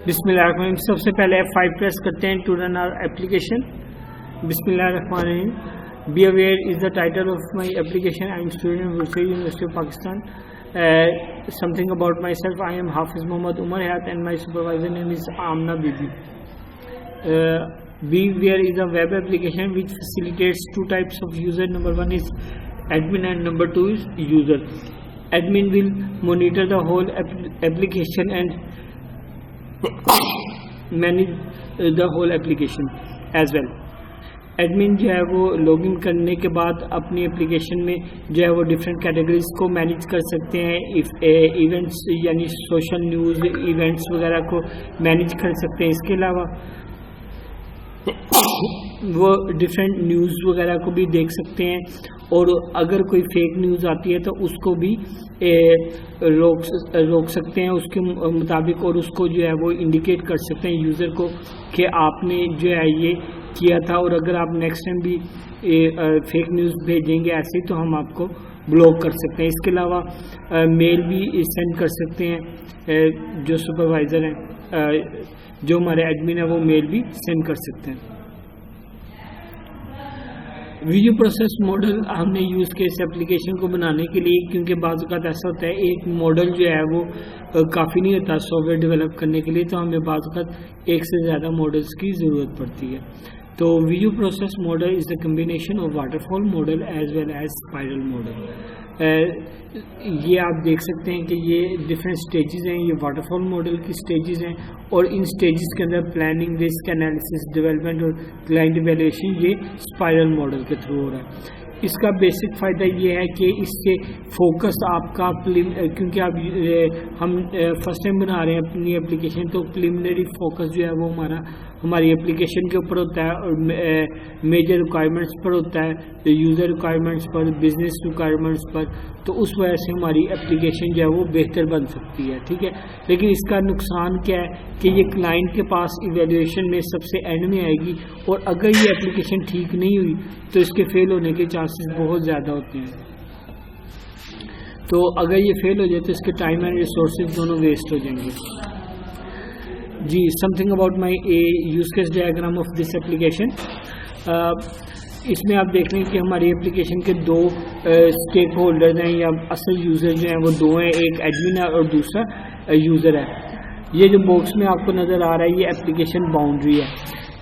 बिस्मिल्लाहिर्रहमानिर्रहीम। सबसे पहले F5 प्रेस करते हैं टू रन आवर एप्लीकेशन। बिस्मिल्लाहिर्रहमानिर्रहीम। Be aware is the title of my application. I am student virtual university of Pakistan. Something about myself, I am Hafiz Muhammad Umar Hayat and my supervisor name is Amna Bibi. Be Aware is a web application which facilitates two types of user. Number one is admin and number two is user. Admin will monitor the whole application and manage the whole application as well. Admin जो है वो login करने के बाद अपनी application में जो है वो डिफरेंट कैटेगरीज को मैनेज कर सकते हैं। इवेंट्स यानी सोशल न्यूज़ इवेंट्स वगैरह को मैनेज कर सकते हैं। इसके अलावा वो डिफरेंट न्यूज़ वगैरह को भी देख सकते हैं और अगर कोई फेक न्यूज़ आती है तो उसको भी रोक सकते हैं उसके मुताबिक, और उसको जो है वो इंडिकेट कर सकते हैं यूज़र को कि आपने जो है ये किया था, और अगर आप नेक्स्ट टाइम भी फेक न्यूज़ भेजेंगे ऐसे तो हम आपको ब्लॉक कर सकते हैं। इसके अलावा मेल भी सेंड कर सकते हैं। जो सुपरवाइज़र हैं, जो हमारे एडमिन है, वो मेल भी सेंड कर सकते हैं। वीडियो प्रोसेस मॉडल हमने यूज़ किया इस एप्लीकेशन को बनाने के लिए, क्योंकि बाज़ औक़ात ऐसा होता है एक मॉडल जो है वो काफ़ी नहीं होता सॉफ्टवेयर डेवलप करने के लिए, तो हमें बाज़ औक़ात एक से ज़्यादा मॉडल्स की ज़रूरत पड़ती है। तो video process model is the combination of waterfall model as well as spiral model. ये आप देख सकते हैं कि ये डिफरेंट स्टेजेस हैं। ये वाटरफॉल मॉडल की स्टेजेस हैं और इन स्टेजेस के अंदर प्लानिंग, रिस्क एनालिसिस, डेवलपमेंट और क्लाइंट इवैल्यूएशन ये स्पाइरल मॉडल के थ्रू हो रहा है। इसका बेसिक फ़ायदा ये है कि इससे फोकस आपका क्योंकि हम फर्स्ट टाइम बना रहे हैं अपनी एप्लीकेशन, तो प्रिलिमिनरी फोकस जो है वो हमारी एप्लीकेशन के ऊपर होता है और मेजर रिक्वायरमेंट्स पर होता है, यूज़र रिक्वायरमेंट्स पर, बिजनेस रिक्वायरमेंट्स पर। तो उस वजह से हमारी एप्लीकेशन जो है वो बेहतर बन सकती है, ठीक है। लेकिन इसका नुकसान क्या है कि ये क्लाइंट के पास इवैल्यूएशन में सबसे एंड में आएगी, और अगर ये एप्लीकेशन ठीक नहीं हुई तो इसके फेल होने के चांसेस बहुत ज़्यादा होते हैं। तो अगर ये फेल हो जाए तो इसके टाइम एंड रिसोर्सेज दोनों वेस्ट हो जाएंगे। जी, something about my use case diagram of this application. इसमें आप देख लें कि हमारी एप्लीकेशन के दो स्टेक होल्डर्स हैं या असल यूज़र जो हैं वो दो हैं, एक एडमिन है और दूसरा यूज़र है। ये जो बॉक्स में आपको नज़र आ रहा है ये एप्लीकेशन बाउंड्री है।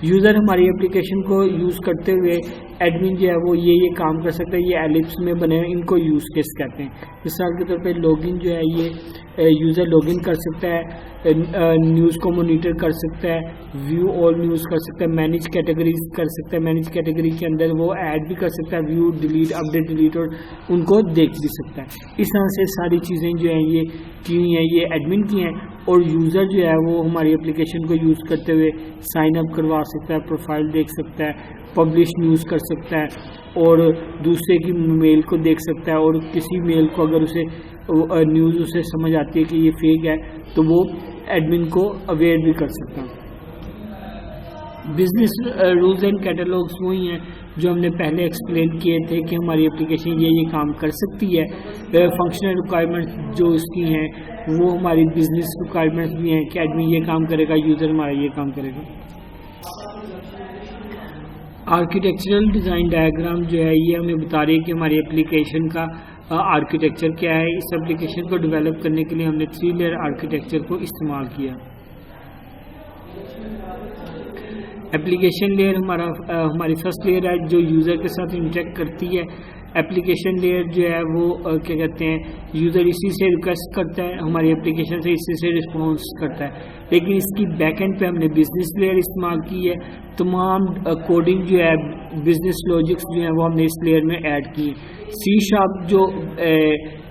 यूज़र हमारी एप्लीकेशन को यूज़ करते हुए एडमिन जो है वो ये काम कर सकता है। ये एलिप्स में बने हैं, इनको यूज़ केस कहते हैं। मिसाल के तौर पे लॉगिन जो है ये यूज़र लॉगिन कर सकता है, न्यूज़ को मॉनिटर कर सकता है, व्यू ऑल न्यूज़ कर सकता है, मैनेज कैटेगरीज कर सकता है, मैनेज कैटेगरी के अंदर वो ऐड भी कर सकता है, व्यू, डिलीट, अपडेट, डिलीट, और उनको देख भी सकता है। इस तरह से सारी चीज़ें जो हैं ये की हुई हैं, ये एडमिन की हैं। और यूज़र जो है वो हमारी एप्लीकेशन को यूज़ करते हुए साइन अप करवा सकता है, प्रोफाइल देख सकता है, पब्लिश न्यूज़ कर सकता है, और दूसरे की मेल को देख सकता है, और किसी मेल को अगर उसे न्यूज़ उसे समझ आती है कि ये फेक है तो वो एडमिन को अवेयर भी कर सकता है। बिजनेस रूल्स एंड कैटलॉग्स वही हैं जो हमने पहले एक्सप्लेन किए थे कि हमारी एप्लीकेशन ये काम कर सकती है। फंक्शनल रिक्वायरमेंट्स जो इसकी हैं वो हमारी बिजनेस रिक्वायरमेंट्स भी हैं कि एडमिन ये काम करेगा, यूज़र हमारा ये काम करेगा। आर्किटेक्चरल डिज़ाइन डायग्राम जो है ये हमें बता रही है कि हमारी एप्लीकेशन का आर्किटेक्चर क्या है। इस एप्लीकेशन को डेवलप करने के लिए हमने 3 लेयर आर्किटेक्चर को इस्तेमाल किया। एप्लीकेशन लेयर हमारी फर्स्ट लेयर है जो यूज़र के साथ इंटरेक्ट करती है। एप्लीकेशन लेयर जो है वो क्या कहते हैं, यूज़र इसी से रिक्वेस्ट करता है, हमारी एप्लीकेशन से इसी से रिस्पॉन्स करता है। लेकिन इसकी बैक एंड पे हमने बिजनेस लेयर इस्तेमाल की है। तमाम कोडिंग जो है, बिजनेस लॉजिक्स जो है वो हमने इस लेयर में ऐड की है। C# जो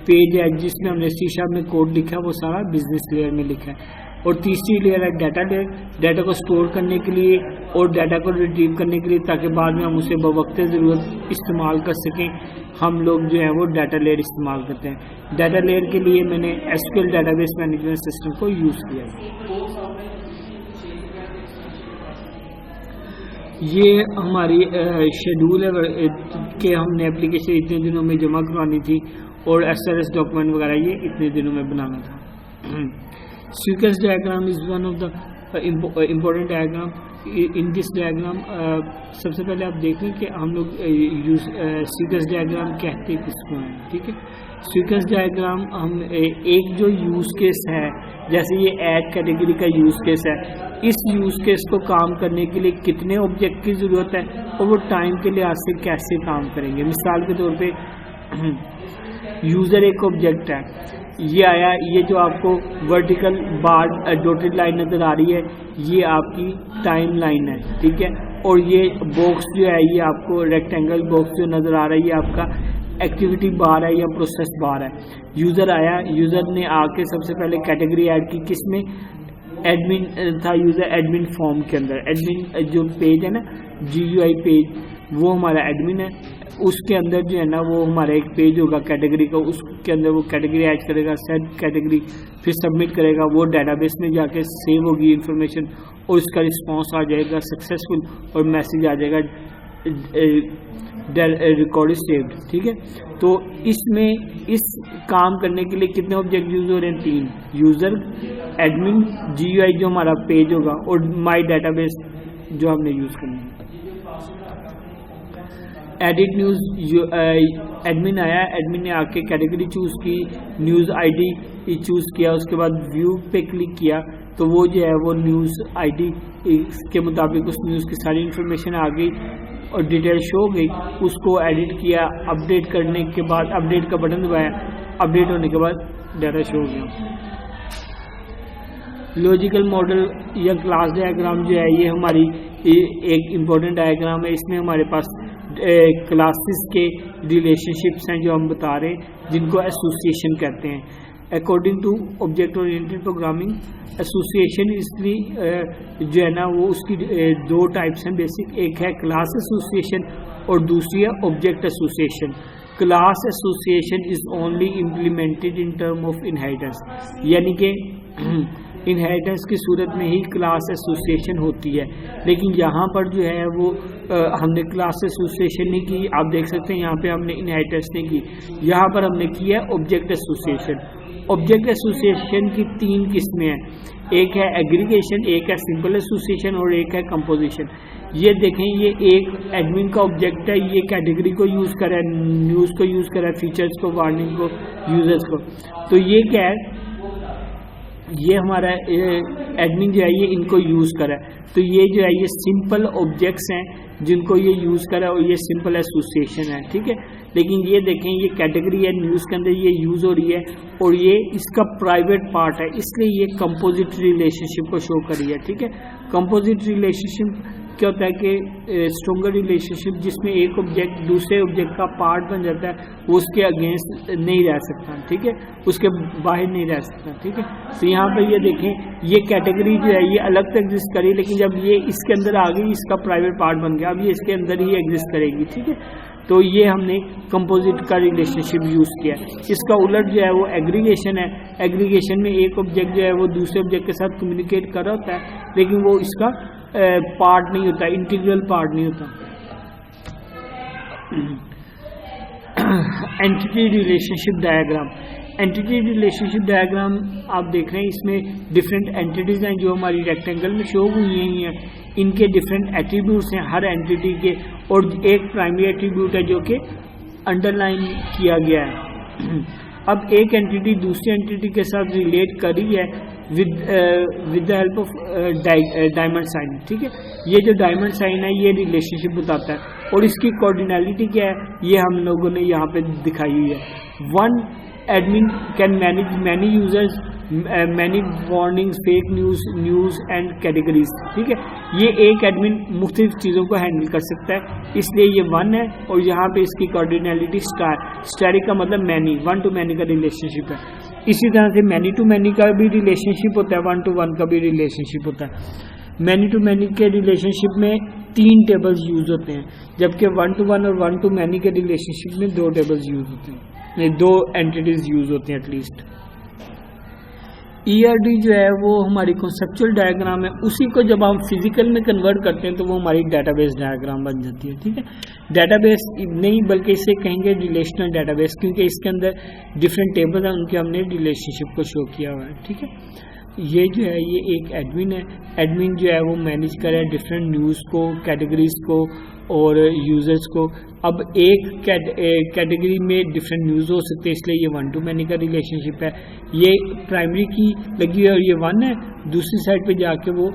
पेज है जिसमें हमने C# में कोड लिखा है वो सारा बिजनेस लेयर में लिखा है। और तीसरी लेयर है डाटा लेयर, डाटा को स्टोर करने के लिए और डाटा को रिट्रीव करने के लिए, ताकि बाद में हम उसे बवक्त ज़रूरत इस्तेमाल कर सकें। हम लोग जो है वो डाटा लेयर इस्तेमाल करते हैं। डाटा लेयर के लिए मैंने SQL डेटाबेस मैनेजमेंट सिस्टम को यूज़ किया। ये हमारी शेड्यूल है कि हमने एप्लीकेशन इतने दिनों में जमा करवानी थी और SRS डॉक्यूमेंट वगैरह ये इतने दिनों में बनाना था। Sequence diagram is one of the important diagram. In this diagram सबसे पहले आप देख लें कि हम लोग सीक्वेंस डायग्राम कहते किसको हैं, ठीक है। सीक्वेंस डायग्राम हम एक जो यूज़ केस है, जैसे ये ऐड कैटेगरी का यूज़ केस है, इस यूज़ केस को काम करने के लिए कितने ऑब्जेक्ट की ज़रूरत है और वो टाइम के लिहाज से कैसे काम करेंगे। मिसाल के तौर पे यूज़र एक ऑब्जेक्ट है, ये आया, ये जो आपको वर्टिकल बार डॉटेड लाइन नज़र आ रही है, ये आपकी टाइम लाइन है, ठीक है। और ये बॉक्स जो है, ये आपको रेक्टेंगल बॉक्स जो नज़र आ रहा है, ये आपका एक्टिविटी बार है या प्रोसेस बार है। यूज़र आया, यूज़र ने आके सबसे पहले कैटेगरी ऐड की, किसमें? एडमिन था यूज़र, एडमिन फॉर्म के अंदर। एडमिन जो पेज है ना, GUI पेज, वो हमारा एडमिन है। उसके अंदर जो है ना, वो हमारा एक पेज होगा कैटेगरी का, उसके अंदर वो कैटेगरी ऐड करेगा, सेट कैटेगरी, फिर सबमिट करेगा, वो डेटाबेस में जाके सेव होगी इंफॉर्मेशन और उसका रिस्पांस आ जाएगा सक्सेसफुल और मैसेज आ जाएगा रिकॉर्ड सेव्ड, ठीक है। तो इसमें इस काम करने के लिए कितने ऑब्जेक्ट यूज हो रहे हैं? 3, यूज़र, एडमिन, GUI जो हमारा पेज होगा, और माई डेटाबेस जो हमने यूज़ करना है। एडिट न्यूज़, एडमिन आया, एडमिन ने आके कैटेगरी चूज़ की, न्यूज़ ID चूज़ किया, उसके बाद व्यू पे क्लिक किया, तो वो जो है वो न्यूज़ ID के मुताबिक उस न्यूज़ की सारी इन्फॉर्मेशन आ गई और डिटेल शो हो गई। उसको एडिट किया, अपडेट करने के बाद अपडेट का बटन दबाया, अपडेट होने के बाद डाटा शो हो गया। लॉजिकल मॉडल या क्लास डायग्राम जो है, ये हमारी एक इम्पोर्टेंट डायग्राम है। इसमें हमारे पास क्लासेस के रिलेशनशिप्स हैं जो हम बता रहे हैं, जिनको एसोसिएशन कहते हैं। According to object oriented programming, association इसलिए जो है ना, वो उसकी 2 टाइप्स हैं बेसिक। एक है क्लास एसोसिएशन और दूसरी है object association. Class association is only implemented in term of inheritance, यानी कि इनहेरिटेंस की सूरत में ही क्लास एसोसिएशन होती है। लेकिन यहाँ पर जो है वो हमने क्लास एसोसिएशन नहीं की। आप देख सकते हैं यहाँ पे हमने इनहेरिटेंस नहीं की, यहाँ पर हमने की है ऑब्जेक्ट एसोसिएशन। ऑब्जेक्ट एसोसिएशन की 3 किस्में हैं, एक है एग्रीगेशन, एक है सिंपल एसोसिएशन और एक है कंपोजिशन। ये देखें, ये एक एडमिन का ऑब्जेक्ट है, ये कैटेगरी को यूज़ कर रहा है, न्यूज़ को यूज़ कर रहा है, फीचर्स को, वार्निंग को, यूजर्स को। तो ये क्या है, ये हमारा एडमिन जो है ये इनको यूज़ करा है। तो ये जो है ये सिंपल ऑब्जेक्ट्स हैं जिनको ये यूज़ करा और ये सिंपल एसोसिएशन है, ठीक है। लेकिन ये देखें, ये कैटेगरी है, न्यूज़ के अंदर ये यूज़ हो रही है और ये इसका प्राइवेट पार्ट है, इसलिए ये कंपोजिट रिलेशनशिप को शो कर रही है, ठीक है। कंपोजिट रिलेशनशिप क्या होता है कि स्ट्रोंगर रिलेशनशिप जिसमें एक ऑब्जेक्ट दूसरे ऑब्जेक्ट का पार्ट बन जाता है, वो उसके अगेंस्ट नहीं रह सकता, ठीक है, उसके बाहर नहीं रह सकता, ठीक है। तो यहाँ पर ये देखें, ये कैटेगरी जो है ये अलग से एग्जिस्ट करी, लेकिन जब ये इसके अंदर आ गई, इसका प्राइवेट पार्ट बन गया, अब ये इसके अंदर ही एग्जिस्ट करेगी, ठीक है। तो ये हमने कंपोजिट का रिलेशनशिप यूज़ किया। इसका उलट जो है वो एग्रीगेशन है। एग्रीगेशन में एक ऑब्जेक्ट जो है वो दूसरे ऑब्जेक्ट के साथ कम्युनिकेट कर रहा होता है, लेकिन वो इसका पार्ट नहीं होता, इंटीग्रल पार्ट नहीं होता। Entity relationship diagram, entity relationship diagram आप देख रहे हैं, इसमें डिफरेंट एंटिटीज़ हैं जो हमारी रेक्टेंगल में शो हुई हैं। इनके डिफरेंट एट्रीब्यूट्स हैं हर एंटिटी के, और एक प्राइमरी एट्रीब्यूट है जो कि अंडरलाइन किया गया है। अब एक एंटिटी दूसरी एंटिटी के साथ रिलेट कर रही है with the help of diamond sign, ठीक है। ये जो डायमंड साइन है ये रिलेशनशिप बताता है, और इसकी कोऑर्डिनैलिटी क्या है ये हम लोगों ने यहाँ पे दिखाई हुई है। One admin can manage many users, many warnings, fake news and categories, ठीक है। ये एक एडमिन मुख्तलिफ चीज़ों को हैंडल कर सकता है, इसलिए ये 1 है। और यहाँ पे इसकी कोऑर्डिनैलिटी स्टैरिक का मतलब मैनी, 1 to मैनी का रिलेशनशिप है। इसी तरह से मैनी टू मैनी का भी रिलेशनशिप होता है, 1 to 1 का भी रिलेशनशिप होता है। मैनी टू मैनी के रिलेशनशिप में 3 टेबल्स यूज होते हैं, जबकि 1 to 1 और 1 to मैनी के रिलेशनशिप में 2 टेबल्स यूज होते हैं, 2 एंटिटीज यूज होते हैं एटलीस्ट। ERD जो है वो हमारी कॉन्सेप्चुअल डायग्राम है, उसी को जब हम फिजिकल में कन्वर्ट करते हैं तो वो हमारी डेटाबेस डायग्राम बन जाती है, ठीक है। डेटाबेस नहीं बल्कि इसे कहेंगे रिलेशनल डेटाबेस, क्योंकि इसके अंदर डिफरेंट टेबल हैं, उनके हमने रिलेशनशिप को शो किया हुआ है, ठीक है। ये जो है ये एक एडमिन है। एडमिन जो है वो मैनेज करे डिफरेंट न्यूज़ को, कैटेगरीज को और यूज़र्स को। अब एक कैटेगरी में डिफरेंट न्यूज़ हो सकते हैं, इसलिए ये वन टू मैनी का रिलेशनशिप है। ये प्राइमरी की लगी है और ये वन है, दूसरी साइड पे जाके वो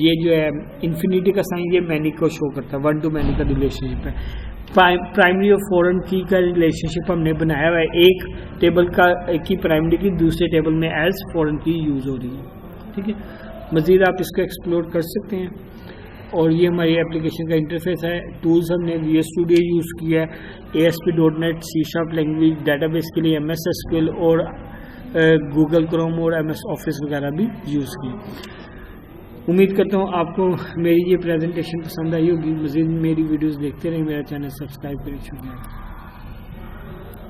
ये जो है इन्फिनिटी का साइन ये मैनी को शो करता है, वन टू मैनी का रिलेशनशिप है। प्राइमरी और फॉरेन की का रिलेशनशिप हमने बनाया हुआ है, एक टेबल की प्राइमरी की दूसरे टेबल में एज फॉरेन की यूज़ हो रही है, ठीक है। मज़ीद आप इसको एक्सप्लोर कर सकते हैं। और ये हमारी एप्लीकेशन का इंटरफेस है। टूल्स हमने VS Studio यूज़ किया है, ASP.NET, C# लैंग्वेज, डेटाबेस के लिए MS SQL और गूगल क्रोम और MS ऑफिस वगैरह भी यूज़ किए। उम्मीद करता हूँ आपको मेरी ये प्रेजेंटेशन पसंद आई होगी। मज़ीद मेरी वीडियोस देखते रहें, मेरा चैनल सब्सक्राइब करें। शुक्रिया।